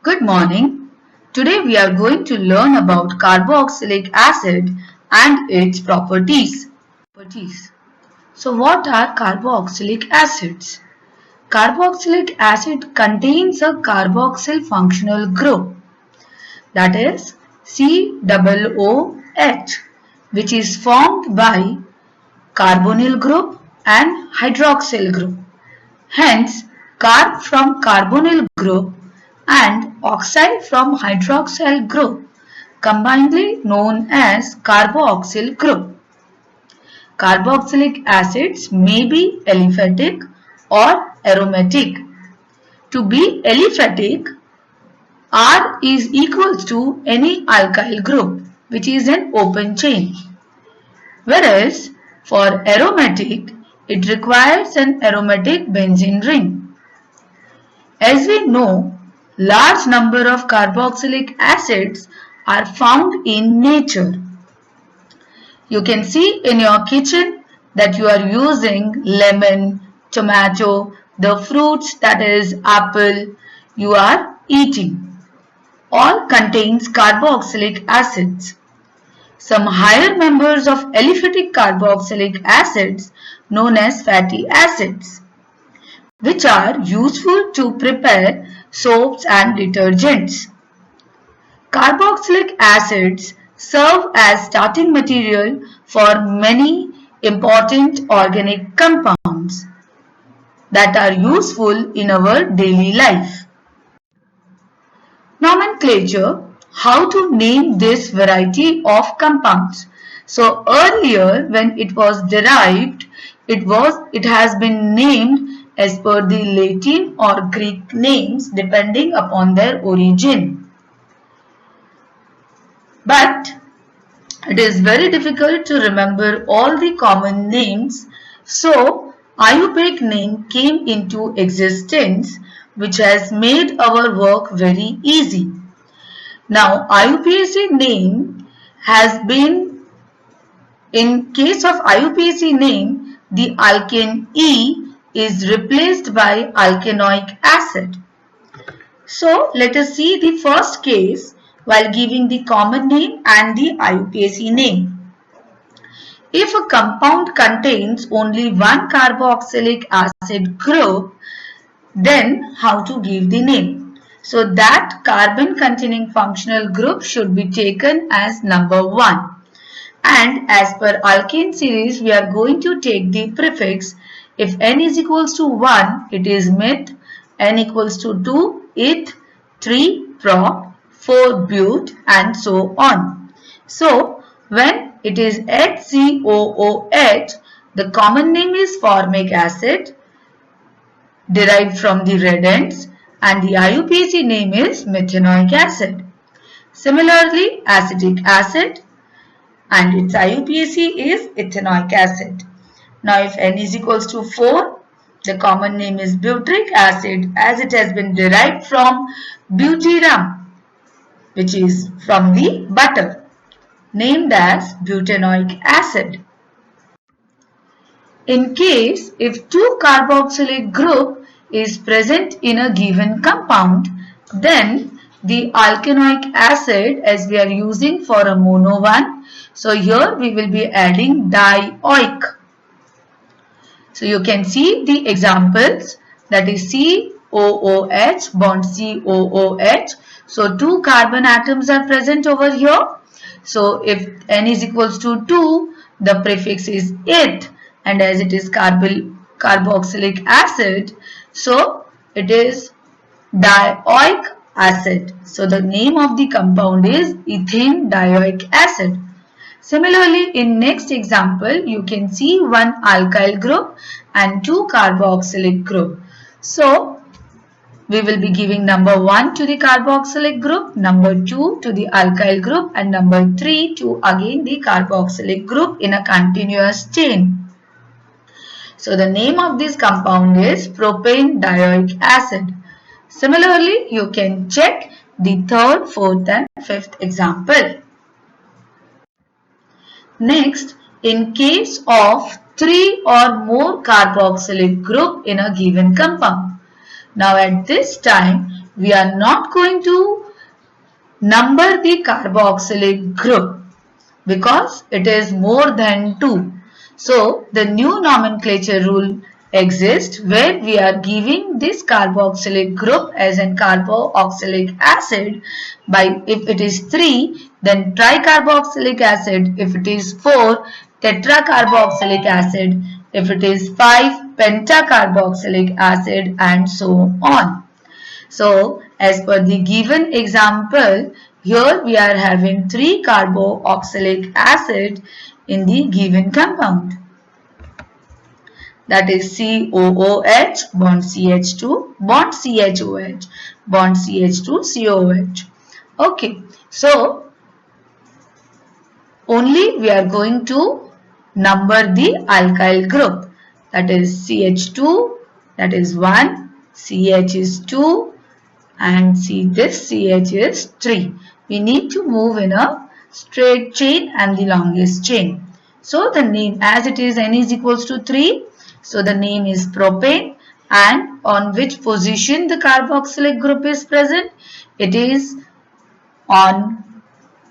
Good morning. Today we are going to learn about carboxylic acid and its properties. So what are carboxylic acids? Carboxylic acid contains a carboxyl functional group, that is COOH, which is formed by carbonyl group and hydroxyl group. Hence, carb from carbonyl group and oxide from hydroxyl group, combinedly known as carboxyl group. Carboxylic acids may be aliphatic or aromatic. To be aliphatic, R is equals to any alkyl group, which is an open chain. Whereas for aromatic, it requires an aromatic benzene ring. As we know, large number of carboxylic acids are found in nature. You can see in your kitchen that you are using lemon, tomato, the fruits, that is apple, you are eating. All contains carboxylic acids. Some higher members of aliphatic carboxylic acids known as fatty acids, which are useful to prepare soaps and detergents. Carboxylic acids serve as starting material for many important organic compounds that are useful in our daily life. Nomenclature: how to name this variety of compounds. So earlier when it was derived, it has been named as per the Latin or Greek names depending upon their origin. But it is very difficult to remember all the common names, so IUPAC name came into existence, which has made our work very easy. Now IUPAC name has been, in case of IUPAC name, the alkane E is replaced by alkanoic acid. So let us see the first case while giving the common name and the IUPAC name. If a compound contains only one carboxylic acid group, then how to give the name? So that carbon containing functional group should be taken as number 1. And as per alkane series, we are going to take the prefix. If N is equals to 1, it is met, N equals to 2, eth, 3, prop, 4, but, and so on. So, when it is HCOOH, the common name is formic acid, derived from the red ends, and the IUPAC name is methanoic acid. Similarly, acetic acid, and its IUPAC is ethanoic acid. Now, if N is equals to 4, the common name is butyric acid, as it has been derived from butyrum, which is from the butter, named as butanoic acid. In case if 2 carboxylic group is present in a given compound, then the alkanoic acid, as we are using for a mono one, so here we will be adding dioic. So you can see the examples, that is COOH bond COOH. So 2 carbon atoms are present over here. So if N is equals to 2, the prefix is eth, and as it is carboxylic acid, so it is dioic acid. So the name of the compound is ethane dioic acid. Similarly, in next example, you can see 1 alkyl group and 2 carboxylic group. So we will be giving number 1 to the carboxylic group, number 2 to the alkyl group, and number 3 to again the carboxylic group in a continuous chain. So the name of this compound is propane dioic acid. Similarly, you can check the 3rd, 4th and 5th example. Next, in case of 3 or more carboxylic group in a given compound. Now at this time, we are not going to number the carboxylic group because it is more than 2. So the new nomenclature rule exists where we are giving this carboxylic group as an carboxylic acid by if it is 3 then tricarboxylic acid, if it is 4 tetracarboxylic acid, if it is 5 pentacarboxylic acid and so on. So as per the given example, here we are having 3 carboxylic acid in the given compound. That is COOH bond CH2 bond CHOH bond CH2 COH. Okay, so only we are going to number the alkyl group. That is CH2, that is 1, CH is 2 and see this CH is 3. We need to move in a straight chain and the longest chain. So the name as it is N is equals to 3. So the name is propane and on which position the carboxylic group is present? It is on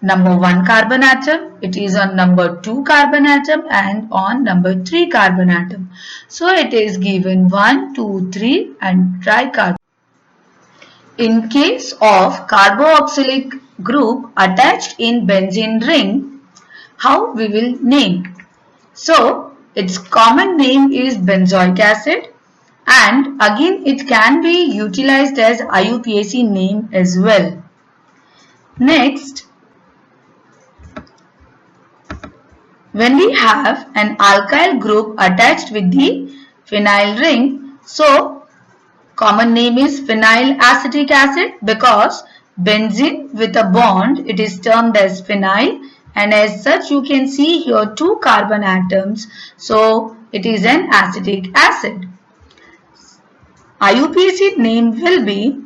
number 1 carbon atom, it is on number 2 carbon atom and on number 3 carbon atom. So it is given 1, 2, 3 and tricarbon. In case of carboxylic group attached in benzene ring, how we will name? So its common name is benzoic acid and again it can be utilized as IUPAC name as well. Next, when we have an alkyl group attached with the phenyl ring, so common name is phenyl acetic acid because benzene with a bond it is termed as phenyl and as such you can see here 2 carbon atoms, so it is an acetic acid. IUPAC name will be,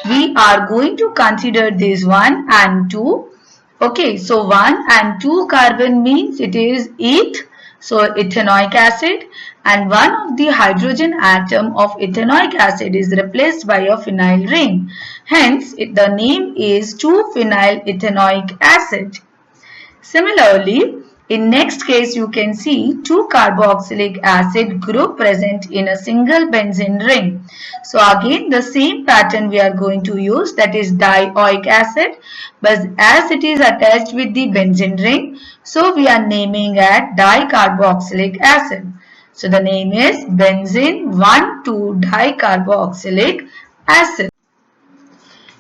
we are going to consider this 1 and 2. Okay, so 1 and 2 carbon means it is eth, so ethanoic acid, and one of the hydrogen atom of ethanoic acid is replaced by a phenyl ring. Hence, the name is 2-phenyl ethanoic acid. Similarly, in next case you can see 2 carboxylic acid group present in a single benzene ring. So again the same pattern we are going to use, that is dioic acid, but as it is attached with the benzene ring, so we are naming at dicarboxylic acid. So the name is benzene 1,2-dicarboxylic acid.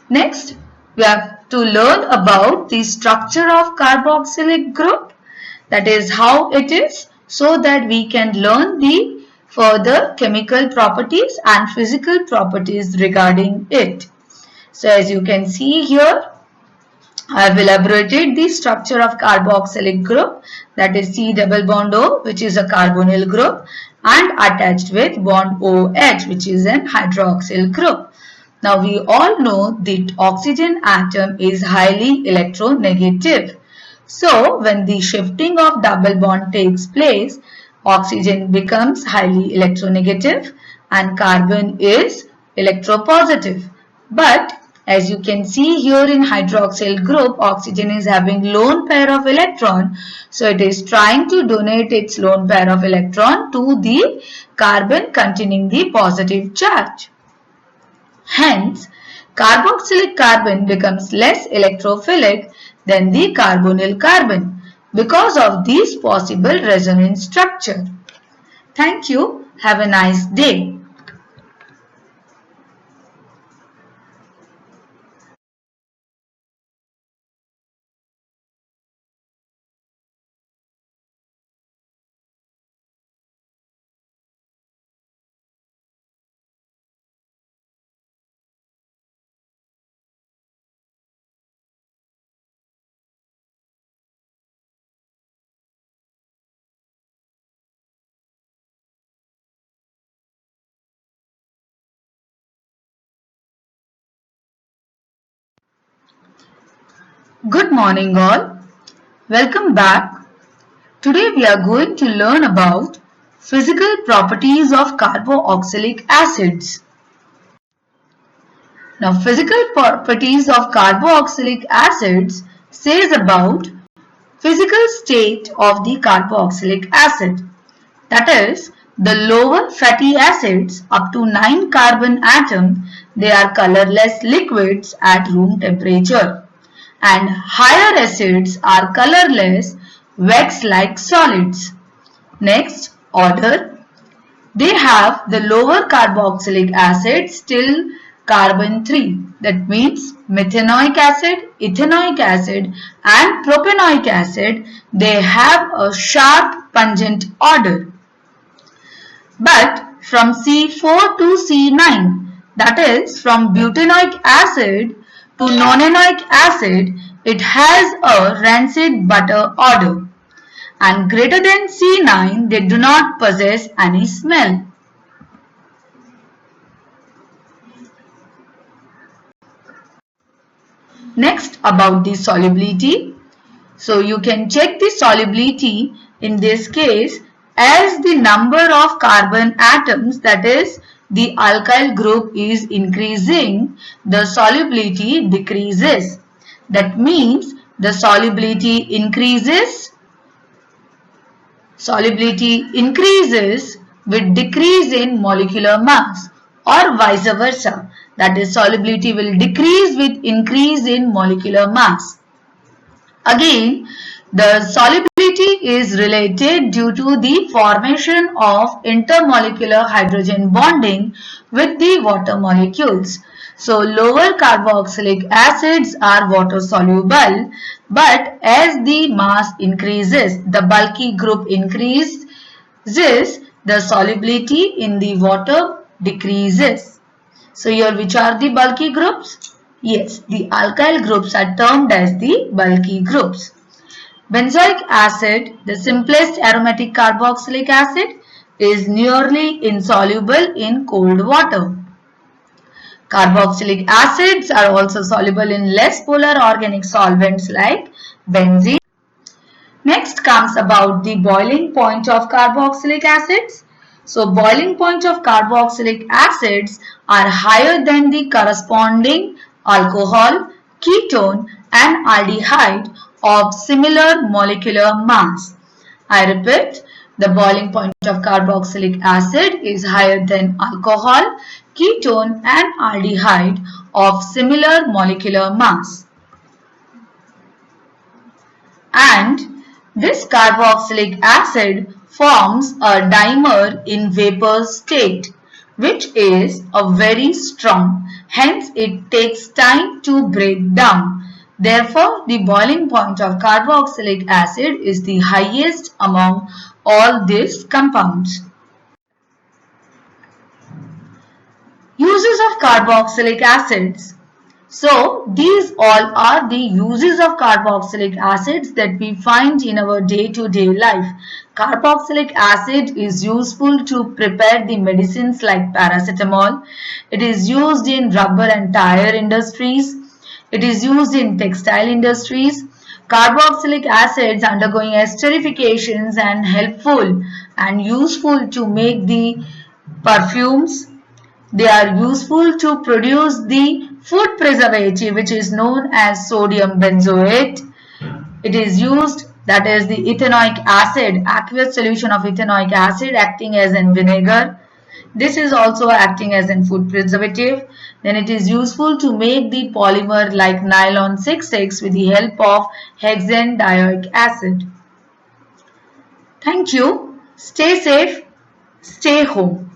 Next, we have to learn about the structure of carboxylic group. That is how it is, so that we can learn the further chemical properties and physical properties regarding it. So as you can see here, I have elaborated the structure of carboxylic group, that is C double bond O, which is a carbonyl group, and attached with bond OH, which is an hydroxyl group. Now we all know that oxygen atom is highly electronegative. So when the shifting of double bond takes place, oxygen becomes highly electronegative and carbon is electropositive. But as you can see here in hydroxyl group, oxygen is having lone pair of electron. So it is trying to donate its lone pair of electron to the carbon containing the positive charge. Hence, carboxylic carbon becomes less electrophilic than the carbonyl carbon because of this possible resonance structure. Thank you. Have a nice day. Good morning all. Welcome back. Today we are going to learn about physical properties of carboxylic acids. Now, physical properties of carboxylic acids says about physical state of the carboxylic acid. That is, the lower fatty acids up to 9 carbon atom, they are colorless liquids at room temperature, and higher acids are colorless wax-like solids. Next, order. They have the lower carboxylic acid till carbon 3. That means methanoic acid, ethanoic acid and propanoic acid, they have a sharp pungent odor. But from C4 to C9, that is from butanoic acid to nonanoic acid, it has a rancid butter odor. And greater than C9, they do not possess any smell. Next, about the solubility. So you can check the solubility in this case as the number of carbon atoms, that is the alkyl group, is increasing, the solubility decreases. That means the solubility increases with decrease in molecular mass, or vice versa. That is, solubility will decrease with increase in molecular mass. Again, the solubility is related due to the formation of intermolecular hydrogen bonding with the water molecules. So, lower carboxylic acids are water soluble, but as the mass increases, the bulky group increases, the solubility in the water decreases. So, here which are the bulky groups? Yes, the alkyl groups are termed as the bulky groups. Benzoic acid, the simplest aromatic carboxylic acid, is nearly insoluble in cold water. Carboxylic acids are also soluble in less polar organic solvents like benzene. Next comes about the boiling point of carboxylic acids. So, boiling point of carboxylic acids are higher than the corresponding alcohol, ketone and aldehyde of similar molecular mass. I repeat, the boiling point of carboxylic acid is higher than alcohol, ketone and aldehyde of similar molecular mass. And this carboxylic acid forms a dimer in vapor state, which is a very strong, hence it takes time to break down. Therefore, the boiling point of carboxylic acid is the highest among all these compounds. Uses of carboxylic acids. So, these all are the uses of carboxylic acids that we find in our day-to-day life. Carboxylic acid is useful to prepare the medicines like paracetamol. It is used in rubber and tire industries. It is used in textile industries. Carboxylic acids undergoing esterifications and helpful and useful to make the perfumes. They are useful to produce the food preservative, which is known as sodium benzoate. It is used, that is the ethanoic acid, aqueous solution of ethanoic acid acting as in vinegar. This is also acting as in food preservative. Then it is useful to make the polymer like nylon 6,6 with the help of hexandioic acid. Thank you. Stay safe. Stay home.